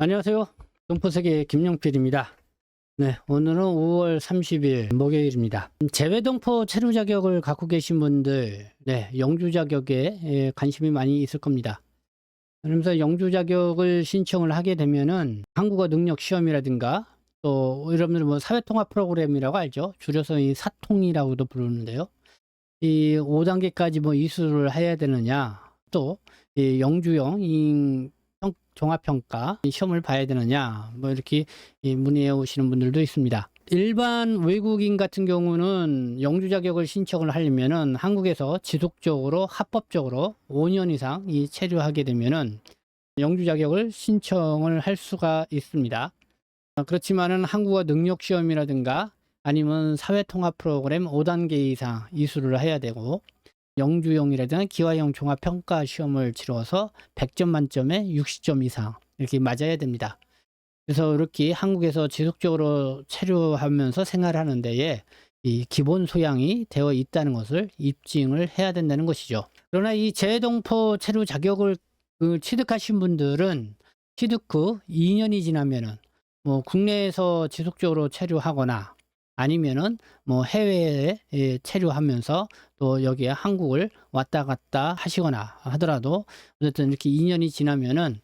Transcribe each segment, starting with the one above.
안녕하세요. 동포세계 김용필입니다. 네, 오늘은 5월 30일 목요일입니다. 재외동포 체류 자격을 갖고 계신 분들, 영주 자격에 관심이 많이 있을 겁니다. 그러면서 영주 자격을 신청을 하게 되면은 한국어 능력 시험이라든가 또 여러분들 뭐 사회통합 프로그램이라고 알죠? 줄여서 이 사통이라고도 부르는데요. 이 5단계까지 뭐 이수를 해야 되느냐, 또 이 영주형 종합평가 시험을 봐야 되느냐, 뭐 이렇게 문의해 오시는 분들도 있습니다. 일반 외국인 같은 경우는 영주 자격을 신청을 하려면은 한국에서 지속적으로 합법적으로 5년 이상 체류하게 되면은 영주 자격을 신청을 할 수가 있습니다. 그렇지만은 한국어 능력 시험이라든가 아니면 사회통합 프로그램 5단계 이상 이수를 해야 되고, 영주형이라든가 기화형 종합평가 시험을 치러서 100점 만점에 60점 이상 이렇게 맞아야 됩니다. 그래서 이렇게 한국에서 지속적으로 체류하면서 생활하는 데에 이 기본 소양이 되어 있다는 것을 입증을 해야 된다는 것이죠. 그러나 이 재외동포 체류 자격을 취득하신 분들은 취득 후 2년이 지나면은 뭐 국내에서 지속적으로 체류하거나 아니면은 뭐 해외에 체류하면서 또 여기에 한국을 왔다 갔다 하시거나 하더라도 어쨌든 이렇게 2년이 지나면은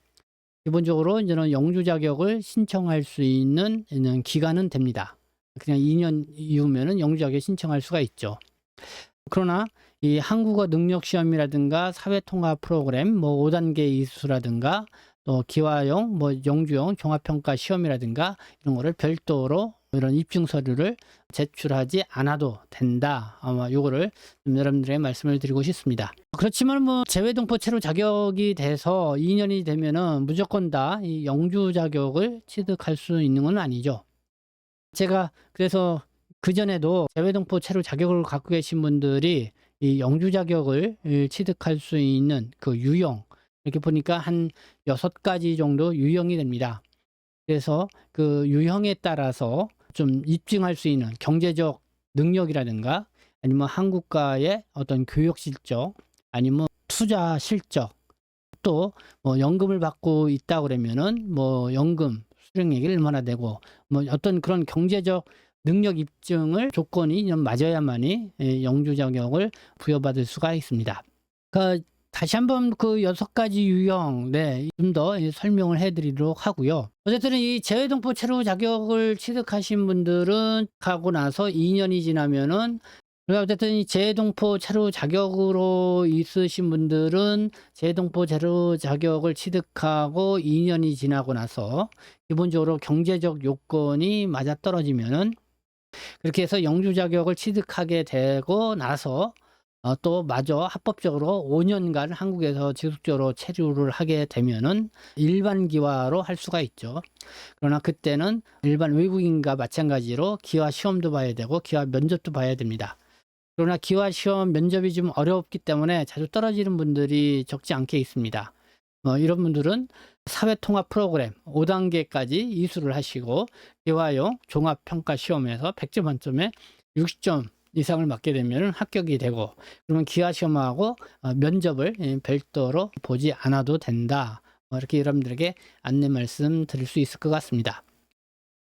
기본적으로 이제는 영주 자격을 신청할 수 있는 기간은 됩니다. 그냥 2년 이후면은 영주 자격 신청할 수가 있죠. 그러나 이 한국어 능력 시험이라든가 사회통합 프로그램 뭐 5단계 이수라든가 또 기화형 뭐 영주형 종합평가 시험이라든가 이런 거를 별도로 이런 입증 서류를 제출하지 않아도 된다. 아마 요거를 여러분들에게 말씀을 드리고 싶습니다. 그렇지만 뭐 재외동포 체류 자격이 돼서 2년이 되면은 무조건 다 이 영주 자격을 취득할 수 있는 건 아니죠. 제가 그래서 그전에도 재외동포 체류 자격을 갖고 계신 분들이 이 영주 자격을 취득할 수 있는 그 유형, 이렇게 보니까 한 6가지 정도 유형이 됩니다. 그래서 그 유형에 따라서 좀 입증할 수 있는 경제적 능력이라든가 아니면 한국과의 어떤 교육 실적 아니면 투자 실적, 또 뭐 연금을 받고 있다 그러면은 뭐 연금 수령액이 얼마나 되고 뭐 어떤 그런 경제적 능력 입증을 조건이 좀 맞아야만이 영주 자격을 부여받을 수가 있습니다. 그 다시 한번 그 6가지 유형 좀 더 설명을 해 드리도록 하고요. 어쨌든 이 재외동포 체류 자격을 취득하신 분들은 하고 나서 2년이 지나면은, 그러니까 어쨌든 이 재외동포 체류 자격으로 있으신 분들은 재외동포 체류 자격을 취득하고 2년이 지나고 나서 기본적으로 경제적 요건이 맞아떨어지면은 그렇게 해서 영주 자격을 취득하게 되고 나서 또 마저 합법적으로 5년간 한국에서 지속적으로 체류를 하게 되면은 일반 기화로 할 수가 있죠. 그러나 그때는 일반 외국인과 마찬가지로 기화 시험도 봐야 되고 기화 면접도 봐야 됩니다. 그러나 기화 시험 면접이 좀 어렵기 때문에 자주 떨어지는 분들이 적지 않게 있습니다. 이런 분들은 사회통합 프로그램 5단계까지 이수를 하시고 기화형 종합평가 시험에서 100점 만점에 60점 이상을 맞게 되면 합격이 되고, 그러면 기하 시험하고 면접을 별도로 보지 않아도 된다. 이렇게 여러분들에게 안내 말씀 드릴 수 있을 것 같습니다.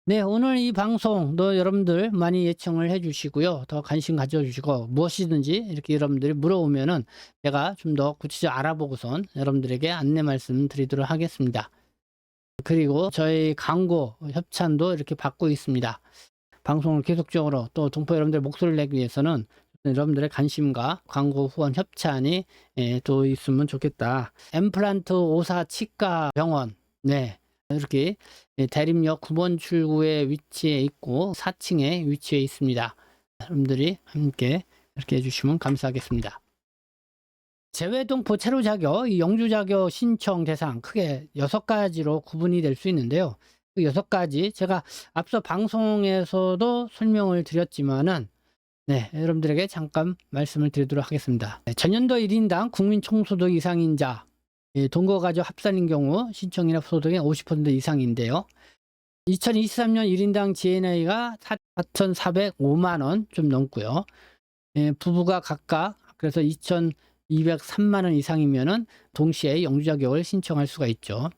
네, 오늘 이 방송도 여러분들 많이 예청을 해 주시고요. 더 관심 가져 주시고 무엇이든지 이렇게 여러분들이 물어보면은 제가 좀 더 구체적으로 알아보고선 여러분들에게 안내 말씀 드리도록 하겠습니다. 그리고 저희 광고 협찬도 이렇게 받고 있습니다. 방송을 계속적으로 또 동포 여러분들 목소리를 내기 위해서는 여러분들의 관심과 광고 후원 협찬이 또 있으면 좋겠다. 엠플란트 오사 치과 병원, 이렇게 대림역 9번 출구에 위치해 있고 4층에 위치해 있습니다. 여러분들이 함께 이렇게 해주시면 감사하겠습니다. 재외동포 체류 자격, 이 영주 자격 신청 대상 크게 6가지로 구분이 될 수 있는데요. 그 6가지 제가 앞서 방송에서도 설명을 드렸지만은 여러분들에게 잠깐 말씀을 드리도록 하겠습니다. 전년도 1인당 국민 총소득 이상인 자, 동거가족 합산인 경우 신청이나 소득의 50% 이상인데요. 2023년 1인당 GNI가 4,405만 원 좀 넘고요. 부부가 각각 그래서 2,203만 원 이상이면은 동시에 영주 자격을 신청할 수가 있죠.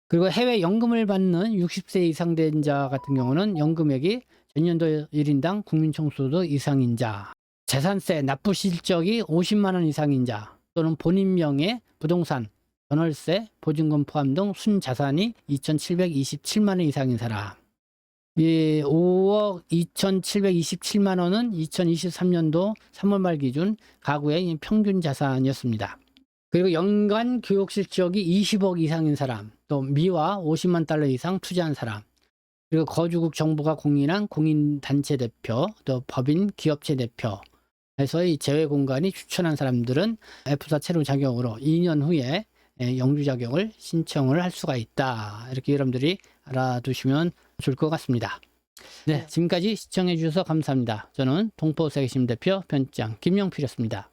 그리고 해외 연금을 받는 60세 이상 된 자 같은 경우는 연금액이 전년도 1인당 국민총소득 이상인 자, 재산세 납부 실적이 50만 원 이상인 자, 또는 본인 명의 부동산, 전월세, 보증금 포함 등 순자산이 2,727만 원 이상인 사람. 이 5억 2,727만 원은 2023년도 3월 말 기준 가구의 평균 자산이었습니다. 그리고 연간 교육 실적이 20억 이상인 사람, 또 미화 50만 달러 이상 투자한 사람, 그리고 거주국 정부가 공인한 공인단체 대표, 또 법인 기업체 대표 해서 이 재외공간이 추천한 사람들은 F4 체류 자격으로 2년 후에 영주 자격을 신청을 할 수가 있다. 이렇게 여러분들이 알아두시면 좋을 것 같습니다. 네, 지금까지 시청해 주셔서 감사합니다. 저는 동포세계심 대표 편집장 김영필이었습니다.